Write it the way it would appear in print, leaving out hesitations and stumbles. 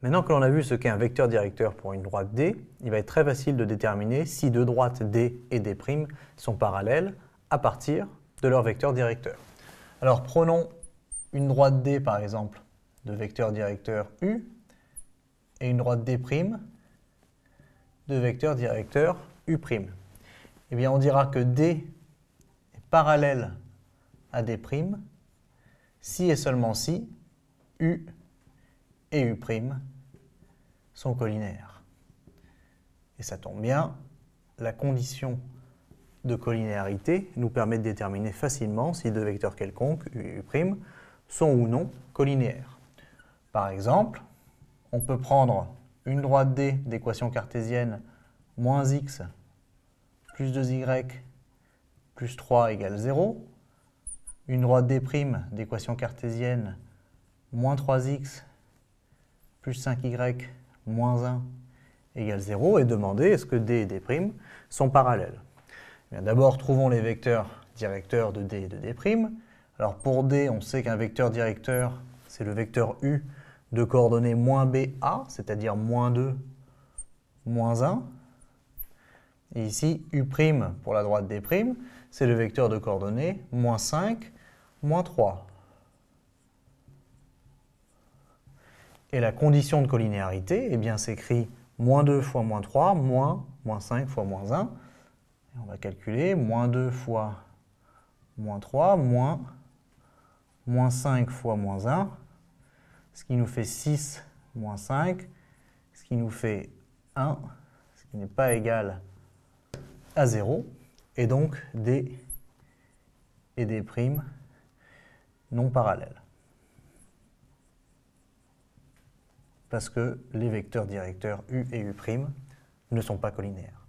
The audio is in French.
Maintenant que l'on a vu ce qu'est un vecteur directeur pour une droite D, il va être très facile de déterminer si deux droites D et D' sont parallèles à partir de leur vecteur directeur. Alors prenons une droite D par exemple de vecteur directeur U et une droite D' de vecteur directeur U'. Eh bien on dira que D est parallèle à D' si et seulement si U et U' sont collinaires. Et ça tombe bien, la condition de collinéarité nous permet de déterminer facilement si deux vecteurs quelconques, U et U', sont ou non collinéaires. Par exemple, on peut prendre une droite D d'équation cartésienne moins x plus 2y plus 3 égale 0, une droite D' d'équation cartésienne moins 3x plus 5y moins 1 égale 0 et demander est-ce que D et D' sont parallèles. D'abord, trouvons les vecteurs directeurs de D et de D'. Alors pour D, on sait qu'un vecteur directeur, c'est le vecteur U de coordonnées moins b, a, c'est-à-dire moins 2, moins 1. Et ici, U' pour la droite D', c'est le vecteur de coordonnées moins 5, moins 3. Et la condition de collinéarité, eh bien, s'écrit moins 2 fois moins 3, moins 5 fois moins 1. Et on va calculer moins 2 fois moins 3, moins 5 fois moins 1, ce qui nous fait 6 moins 5, ce qui nous fait 1, ce qui n'est pas égal à 0. Et donc D et D' non parallèles. Parce que les vecteurs directeurs U et U' ne sont pas collinaires.